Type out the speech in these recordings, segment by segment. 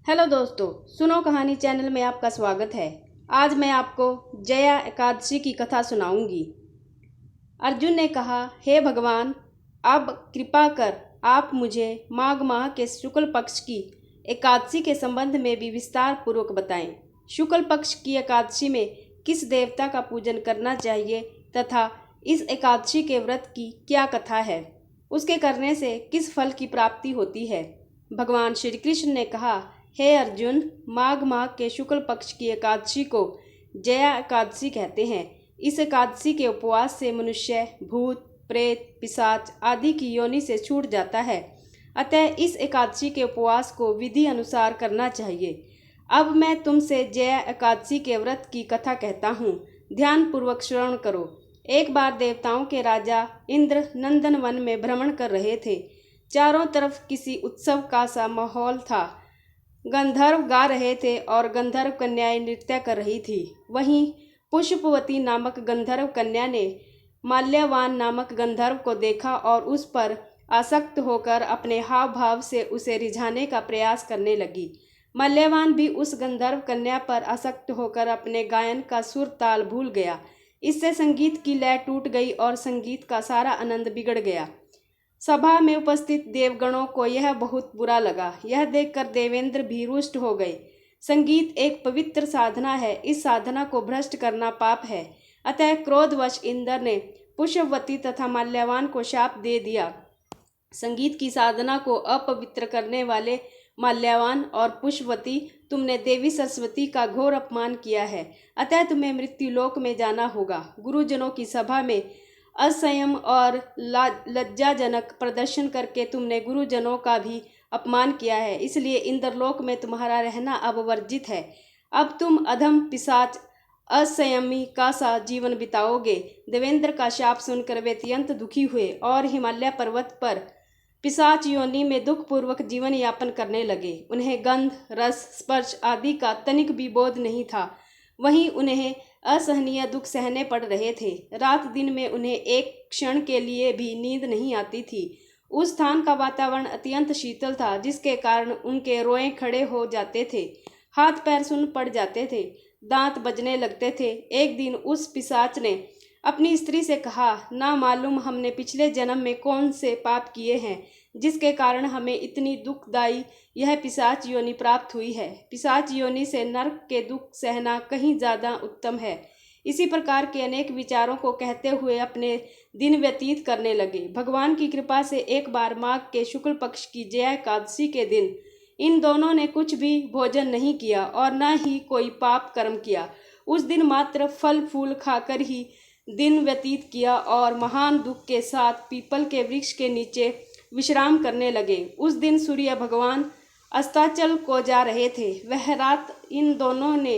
Hello दोस्तों, सुनो कहानी चैनल में आपका स्वागत है। आज मैं आपको जया एकादशी की कथा सुनाऊंगी। अर्जुन ने कहा, हे भगवान, अब कृपा कर आप मुझे माघ माह के शुक्ल पक्ष की एकादशी के संबंध में भी विस्तार पूर्वक बताएं। शुक्ल पक्ष की एकादशी में किस देवता का पूजन करना चाहिए तथा इस एकादशी के व्रत की क्या कथा है, उसके करने से किस फल की प्राप्ति होती है। भगवान श्री कृष्ण ने कहा, हे अर्जुन, माघ माह के शुक्ल पक्ष की एकादशी को जया एकादशी कहते हैं। इस एकादशी के उपवास से मनुष्य भूत प्रेत पिशाच आदि की योनि से छूट जाता है। अतः इस एकादशी के उपवास को विधि अनुसार करना चाहिए। अब मैं तुमसे जया एकादशी के व्रत की कथा कहता हूँ, ध्यान पूर्वक श्रवण करो। एक बार देवताओं के राजा इंद्र नंदन वन में भ्रमण कर रहे थे। चारों तरफ किसी उत्सव का सा माहौल था। गंधर्व गा रहे थे और गंधर्व कन्याएं नृत्य कर रही थी। वहीं पुष्पवती नामक गंधर्व कन्या ने माल्यवान नामक गंधर्व को देखा और उस पर आसक्त होकर अपने हाव भाव से उसे रिझाने का प्रयास करने लगी। माल्यवान भी उस गंधर्व कन्या पर आसक्त होकर अपने गायन का सुर ताल भूल गया। इससे संगीत की लय टूट गई और संगीत का सारा आनंद बिगड़ गया। सभा में उपस्थित देवगणों को यह बहुत बुरा लगा। यह देखकर देवेंद्र भी रुष्ट हो गए। संगीत एक पवित्र साधना है, इस साधना को भ्रष्ट करना पाप है। अतः क्रोधवश इंद्र ने पुष्पवती तथा माल्यवान को शाप दे दिया। संगीत की साधना को अपवित्र करने वाले माल्यवान और पुष्पवती, तुमने देवी सरस्वती का घोर अपमान किया है। अतः तुम्हें मृत्युलोक में जाना होगा। गुरुजनों की सभा में असंयम और लज्जाजनक प्रदर्शन करके तुमने गुरुजनों का भी अपमान किया है, इसलिए इंद्रलोक में तुम्हारा रहना अब वर्जित है। अब तुम अधम पिशाच असंयमी का सा जीवन बिताओगे। देवेंद्र का शाप सुनकर वे अत्यंत दुखी हुए और हिमालय पर्वत पर पिशाच योनि में दुखपूर्वक जीवन यापन करने लगे। उन्हें गंध रस स्पर्श आदि का तनिक भी बोध नहीं था। वहीं उन्हें असहनीय दुख सहने पड़ रहे थे। रात दिन में उन्हें एक क्षण के लिए भी नींद नहीं आती थी। उस स्थान का वातावरण अत्यंत शीतल था, जिसके कारण उनके रोए खड़े हो जाते थे, हाथ पैर सुन्न पड़ जाते थे, दांत बजने लगते थे। एक दिन उस पिशाच ने अपनी स्त्री से कहा, ना मालूम हमने पिछले जन्म में कौन से पाप किए हैं, जिसके कारण हमें इतनी दुखदायी यह पिशाच योनि प्राप्त हुई है। पिशाच योनि से नरक के दुख सहना कहीं ज़्यादा उत्तम है। इसी प्रकार के अनेक विचारों को कहते हुए अपने दिन व्यतीत करने लगे। भगवान की कृपा से एक बार माघ के शुक्ल पक्ष की जया एकादशी के दिन इन दोनों ने कुछ भी भोजन नहीं किया और न ही कोई पाप कर्म किया। उस दिन मात्र फल फूल खाकर ही दिन व्यतीत किया और महान दुख के साथ पीपल के वृक्ष के नीचे विश्राम करने लगे। उस दिन सूर्य भगवान अस्ताचल को जा रहे थे। वह रात इन दोनों ने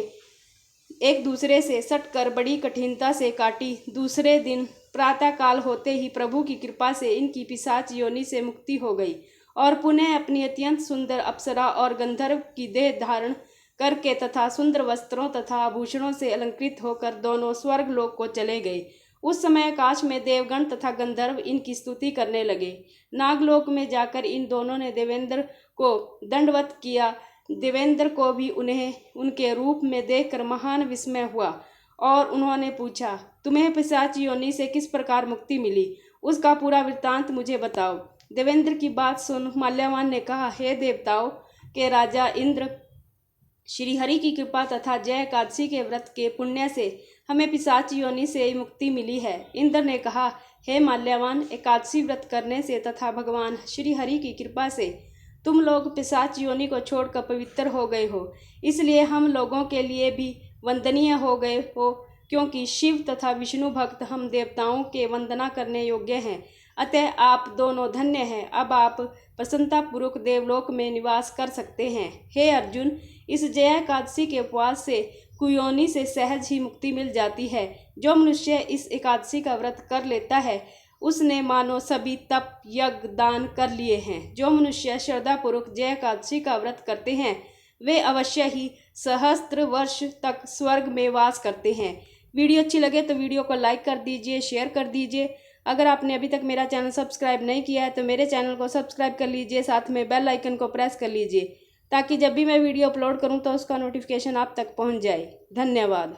एक दूसरे से सटकर बड़ी कठिनता से काटी। दूसरे दिन प्रातःकाल होते ही प्रभु की कृपा से इनकी पिशाच योनि से मुक्ति हो गई और पुनः अपनी अत्यंत सुंदर अप्सरा और गंधर्व की देह धारण करके तथा सुंदर वस्त्रों तथा आभूषणों से अलंकृत होकर दोनों स्वर्ग लोक को चले गए। उस समय आकाश में देवगण तथा गंधर्व इनकी स्तुति करने लगे। नागलोक में जाकर इन दोनों ने देवेंद्र को दंडवत किया। देवेंद्र को भी उन्हें उनके रूप में देखकर महान विस्मय हुआ और उन्होंने पूछा, तुम्हें पिशाच योनि से किस प्रकार मुक्ति मिली, उसका पूरा वृत्तांत मुझे बताओ। देवेंद्र की बात सुन माल्यवान ने कहा, हे देवताओं के राजा इंद्र, श्री हरि की कृपा तथा जय एकादशी के व्रत के पुण्य से हमें पिशाच योनि से मुक्ति मिली है। इंद्र ने कहा, हे माल्यवान, एकादशी व्रत करने से तथा भगवान श्री हरि की कृपा से तुम लोग पिशाच योनि को छोड़कर पवित्र हो गए हो, इसलिए हम लोगों के लिए भी वंदनीय हो गए हो, क्योंकि शिव तथा विष्णु भक्त हम देवताओं के वंदना करने योग्य हैं। अतः आप दोनों धन्य हैं। अब आप प्रसन्नतापूर्वक देवलोक में निवास कर सकते हैं। हे अर्जुन, इस जया एकादशी के उपवास से कुयोनि से सहज ही मुक्ति मिल जाती है। जो मनुष्य इस एकादशी का व्रत कर लेता है, उसने मानो सभी तप यज्ञ दान कर लिए हैं। जो मनुष्य श्रद्धापूर्वक जया एकादशी का व्रत करते हैं, वे अवश्य ही सहस्त्र वर्ष तक स्वर्ग में वास करते हैं। वीडियो अच्छी लगे तो वीडियो को लाइक कर दीजिए, शेयर कर दीजिए। अगर आपने अभी तक मेरा चैनल सब्सक्राइब नहीं किया है तो मेरे चैनल को सब्सक्राइब कर लीजिए, साथ में बेल आइकन को प्रेस कर लीजिए ताकि जब भी मैं वीडियो अपलोड करूं तो उसका नोटिफिकेशन आप तक पहुंच जाए। धन्यवाद।